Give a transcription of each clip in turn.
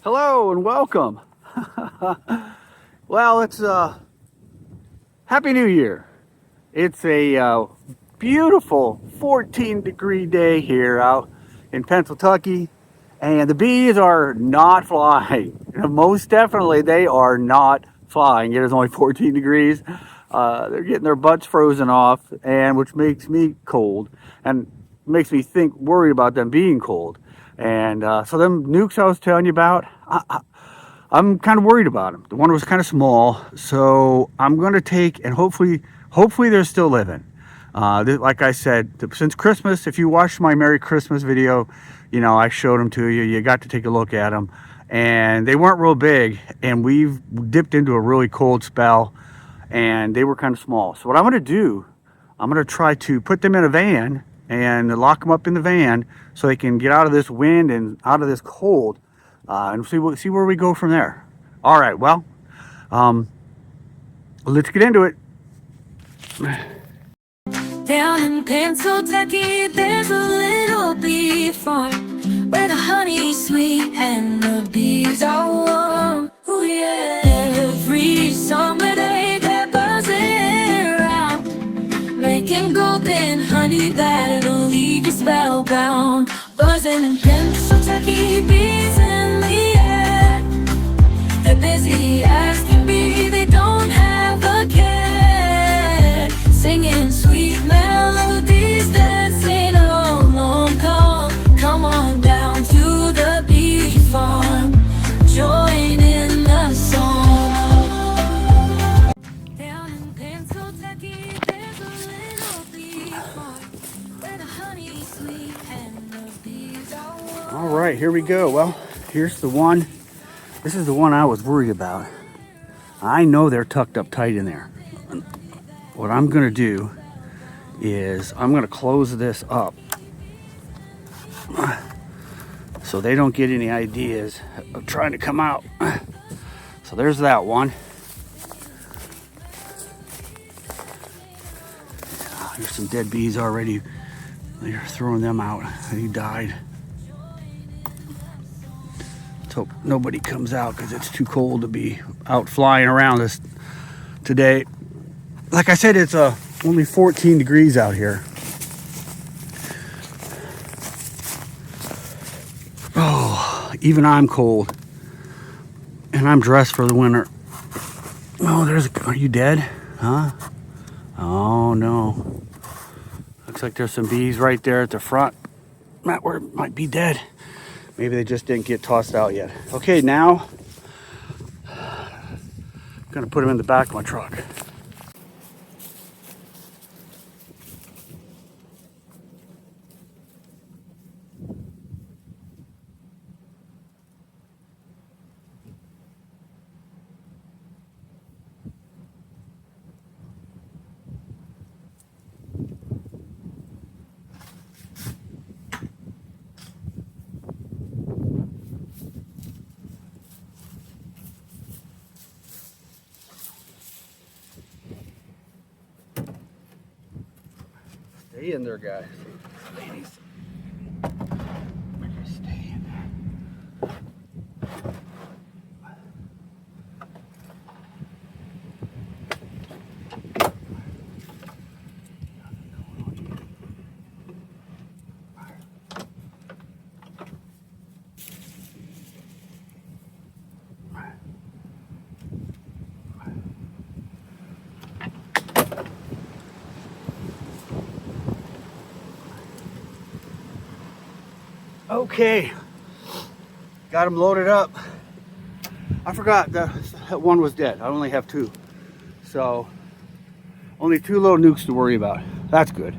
Hello and welcome. Well, it's Happy New Year. It's a beautiful 14-degree day here out in Pennsylvania, and the bees are not flying. Most definitely, they are not flying. It is only 14 degrees. They're getting their butts frozen off, and which makes me cold and makes me worried about them being cold. And so them nukes I was telling you about, I'm kind of worried about them. The one was kind of small, so I'm going to take and hopefully they're still living. Like I said, since Christmas, if you watched my Merry Christmas video, I showed them to you. You got to take a look at them, and they weren't real big. And we've dipped into a really cold spell, and they were kind of small. So what I'm going to do, I'm going to try to put them in a van and lock them up in the van so they can get out of this wind and out of this cold. And see where we go from there. All right, well, let's get into it. Down in Pennsylvania, there's a little bee farm where the honey's sweet and the bees are warm. Oh yeah, every summer they're buzzing around, making golden honey that'll leave you spellbound. Buzzing in Pennsylvania, bees in the air. They're busy as can be, they don't have a care. Singing sweet melodies, dancing along. Come on down to the bee farm, join in the song. Down in Pennsylvania, there's a little bee farm where the honey's sweet and the bees are warm. All right, here we go. Well, here's the one. This is the one I was worried about. I know they're tucked up tight in there. What I'm going to do is I'm going to close this up so they don't get any ideas of trying to come out. So there's that one. There's some dead bees already. They're throwing them out. He died. Let's hope nobody comes out because it's too cold to be out flying around this today. Like I said, it's only 14 degrees out here. Oh, even I'm cold. And I'm dressed for the winter. Oh, are you dead? Huh? Oh, no. Looks like there's some bees right there at the front. Might be dead. Maybe they just didn't get tossed out yet. Okay, now I'm gonna put them in the back of my truck. Stay in there, guys. Ladies. Stay in there. Okay, got them loaded up. I forgot that one was dead. I only have two. So, only two little nukes to worry about. That's good.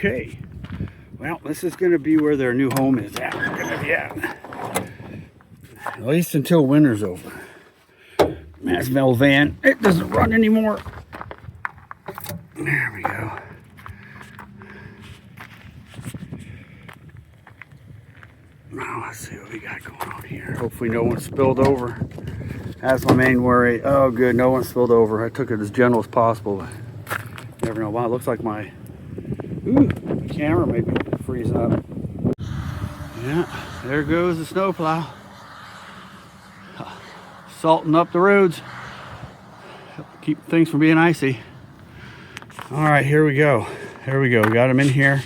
Okay, well, this is going to be where their new home is at. At least until winter's over. That's Mel van. It doesn't run anymore. There we go. Now let's see what we got going on here. Hopefully no one spilled over. That's my main worry. Oh good, no one spilled over. I took it as gentle as possible. Never know. Wow, it looks like my camera may be freezing up. Yeah, there goes the snowplow. Salting up the roads. Keep things from being icy. All right, here we go. Here we go. We got them in here.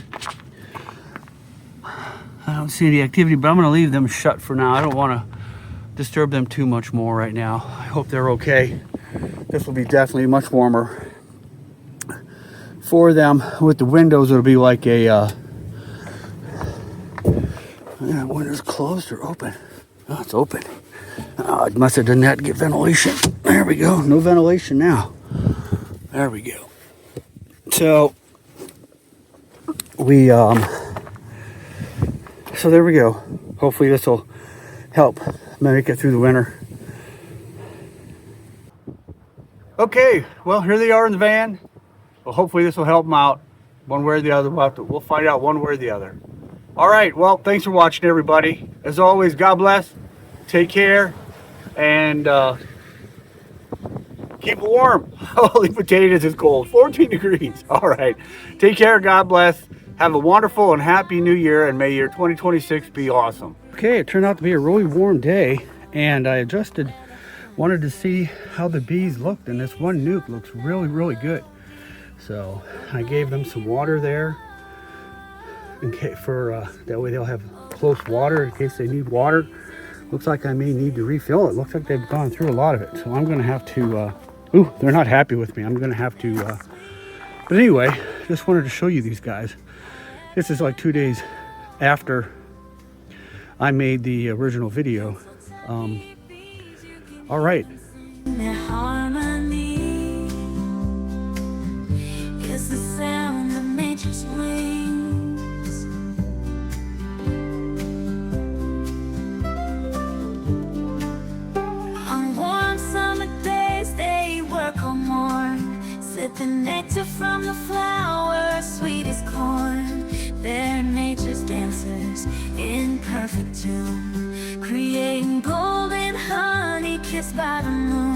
I don't see any activity, but I'm going to leave them shut for now. I don't want to disturb them too much more right now. I hope they're okay. This will be definitely much warmer for them. With the windows, it'll be like a window's closed or open. Oh, it's open. Oh, it must have done that to get ventilation. There we go. No ventilation now. There we go. So so there we go. Hopefully this will help make it through the winter. Okay, well, here they are in the van. Well, hopefully this will help them out one way or the other. We'll find out one way or the other. All right, well, thanks for watching, everybody. As always, God bless. Take care. And keep it warm. Holy potatoes, it's cold. 14 degrees. All right. Take care. God bless. Have a wonderful and happy new year, and may your 2026 be awesome. Okay, it turned out to be a really warm day, and I wanted to see how the bees looked, and this one nuke looks really, really good. So I gave them some water there that way they'll have close water in case they need water. Looks like I may need to refill it. Looks like they've gone through a lot of it. So I'm going to have to, they're not happy with me. I'm going to have to, but anyway, just wanted to show you these guys. This is like 2 days after I made the original video. All right. Harmony is the sound of nature's wings. On warm summer days they work on more. Sip the nectar from the flowers, sweet as corn. They're nature's dancers in perfect tune, creating golden honey kissed by the moon.